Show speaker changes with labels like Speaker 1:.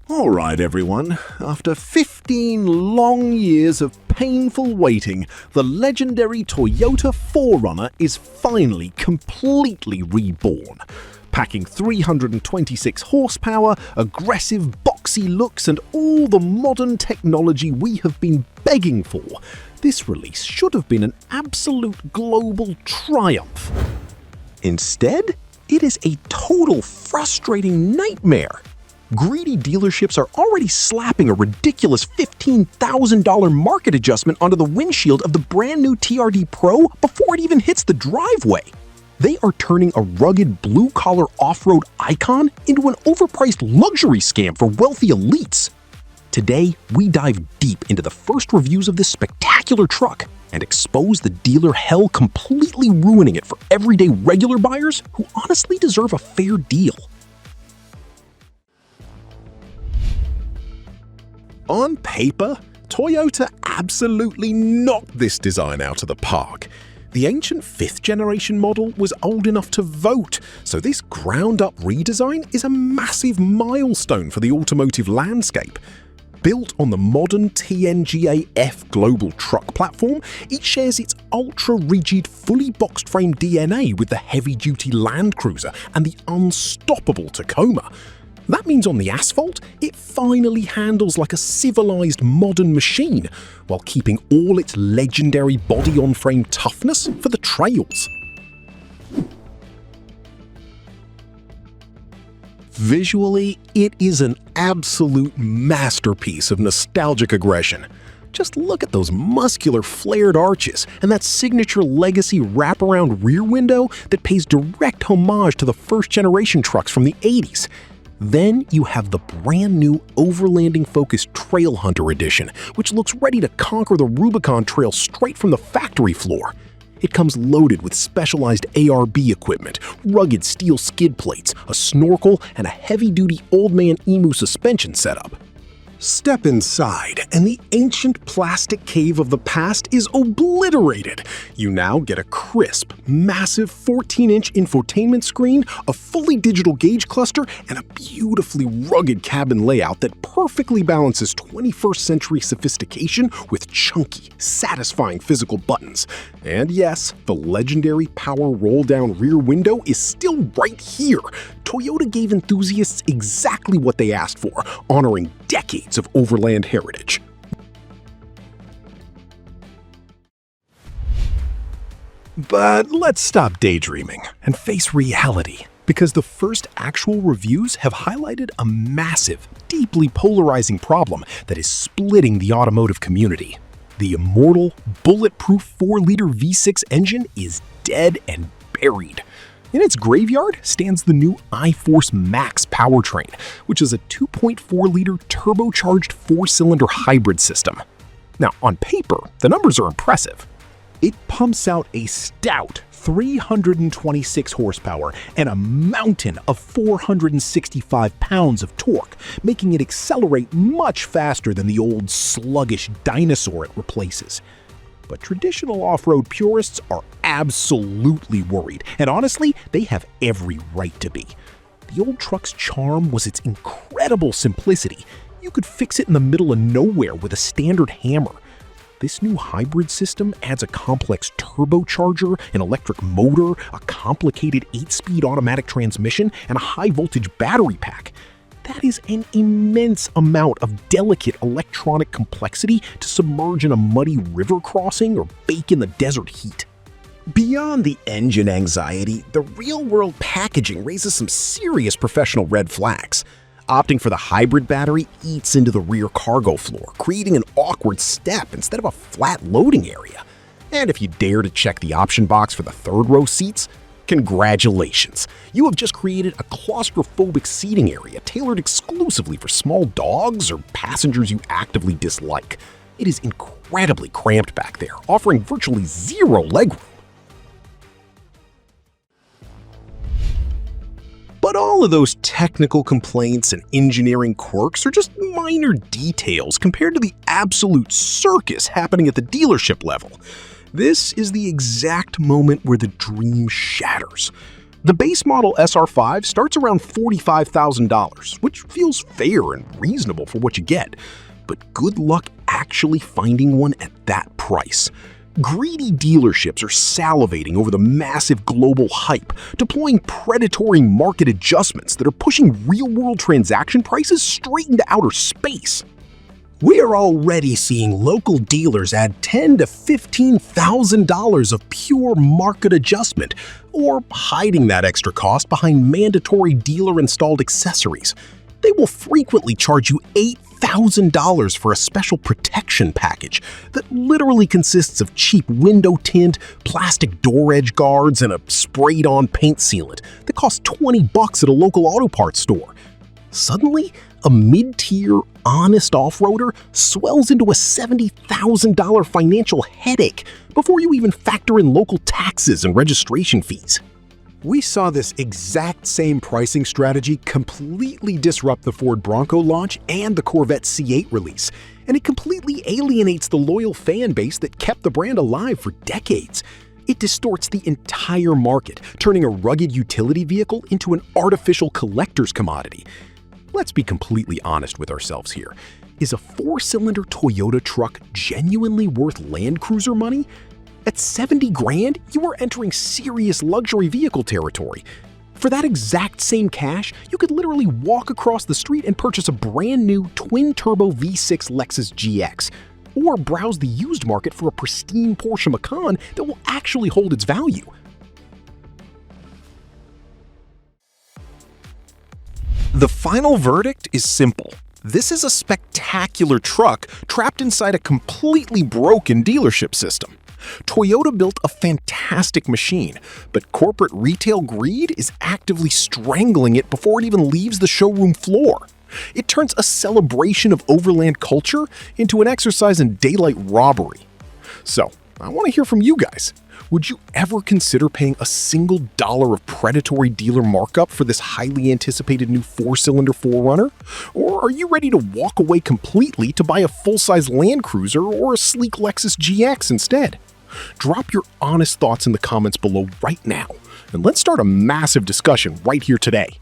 Speaker 1: Alright everyone, after 15 long years of painful waiting, the legendary Toyota 4Runner is finally completely reborn. Packing 326 horsepower, aggressive boxy looks and all the modern technology we have been begging for, this release should have been an absolute global triumph. Instead, it is a total frustrating nightmare. Greedy dealerships are already slapping a ridiculous $15,000 market adjustment onto the windshield of the brand new TRD Pro before it even hits the driveway. They are turning a rugged blue-collar off-road icon into an overpriced luxury scam for wealthy elites. Today, we dive deep into the first reviews of this spectacular truck and expose the dealer hell completely ruining it for everyday regular buyers who honestly deserve a fair deal. On paper, Toyota absolutely knocked this design out of the park. The ancient 5th generation model was old enough to vote, so this ground-up redesign is a massive milestone for the automotive landscape. Built on the modern TNGA-F global truck platform, it shares its ultra-rigid, fully boxed-frame DNA with the heavy-duty Land Cruiser and the unstoppable Tacoma. That means on the asphalt, it finally handles like a civilized modern machine, while keeping all its legendary body-on-frame toughness for the trails. Visually, it is an absolute masterpiece of nostalgic aggression. Just look at those muscular flared arches and that signature legacy wraparound rear window that pays direct homage to the first-generation trucks from the 80s. Then you have the brand new overlanding-focused Trailhunter edition, which looks ready to conquer the Rubicon Trail straight from the factory floor. It comes loaded with specialized ARB equipment, rugged steel skid plates, a snorkel, and a heavy-duty Old Man Emu suspension setup. Step inside, and the ancient plastic cave of the past is obliterated. You now get a crisp, massive 14-inch infotainment screen, a fully digital gauge cluster, and a beautifully rugged cabin layout that perfectly balances 21st century sophistication with chunky, satisfying physical buttons. And yes, the legendary power roll-down rear window is still right here. Toyota gave enthusiasts exactly what they asked for, honoring decades of overland heritage. But let's stop daydreaming and face reality, because the first actual reviews have highlighted a massive, deeply polarizing problem that is splitting the automotive community. The immortal, bulletproof 4-liter V6 engine is dead and buried. In its graveyard stands the new iForce Max powertrain, which is a 2.4-liter turbocharged 4-cylinder hybrid system. Now, on paper, the numbers are impressive. It pumps out a stout 326 horsepower and a mountain of 465 pounds of torque, making it accelerate much faster than the old sluggish dinosaur it replaces. But traditional off-road purists are absolutely worried, and honestly, they have every right to be. The old truck's charm was its incredible simplicity. You could fix it in the middle of nowhere with a standard hammer. This new hybrid system adds a complex turbocharger, an electric motor, a complicated 8-speed automatic transmission, and a high-voltage battery pack. That is an immense amount of delicate electronic complexity to submerge in a muddy river crossing or bake in the desert heat. Beyond the engine anxiety, the real-world packaging raises some serious professional red flags. Opting for the hybrid battery eats into the rear cargo floor, creating an awkward step instead of a flat loading area. And if you dare to check the option box for the third-row seats, congratulations! You have just created a claustrophobic seating area tailored exclusively for small dogs or passengers you actively dislike. It is incredibly cramped back there, offering virtually zero legroom. But all of those technical complaints and engineering quirks are just minor details compared to the absolute circus happening at the dealership level. This is the exact moment where the dream shatters. The base model SR5 starts around $45,000, which feels fair and reasonable for what you get. But good luck actually finding one at that price. Greedy dealerships are salivating over the massive global hype, deploying predatory market adjustments that are pushing real-world transaction prices straight into outer space. We are already seeing local dealers add $10,000 to $15,000 of pure market adjustment, or hiding that extra cost behind mandatory dealer-installed accessories. They will frequently charge you $8,000 for a special protection package that literally consists of cheap window tint, plastic door edge guards, and a sprayed-on paint sealant that costs $20 at a local auto parts store. Suddenly, a mid-tier, honest off-roader swells into a $70,000 financial headache before you even factor in local taxes and registration fees. We saw this exact same pricing strategy completely disrupt the Ford Bronco launch and the Corvette C8 release, and it completely alienates the loyal fan base that kept the brand alive for decades. It distorts the entire market, turning a rugged utility vehicle into an artificial collector's commodity. Let's be completely honest with ourselves here. Is a 4-cylinder Toyota truck genuinely worth Land Cruiser money? At 70 grand, you are entering serious luxury vehicle territory. For that exact same cash, you could literally walk across the street and purchase a brand new twin-turbo V6 Lexus GX, or browse the used market for a pristine Porsche Macan that will actually hold its value. The final verdict is simple. This is a spectacular truck trapped inside a completely broken dealership system. Toyota built a fantastic machine, but corporate retail greed is actively strangling it before it even leaves the showroom floor. It turns a celebration of overland culture into an exercise in daylight robbery. So, I want to hear from you guys. Would you ever consider paying a single dollar of predatory dealer markup for this highly anticipated new 4-cylinder 4Runner? Or are you ready to walk away completely to buy a full-size Land Cruiser or a sleek Lexus GX instead? Drop your honest thoughts in the comments below right now, and let's start a massive discussion right here today.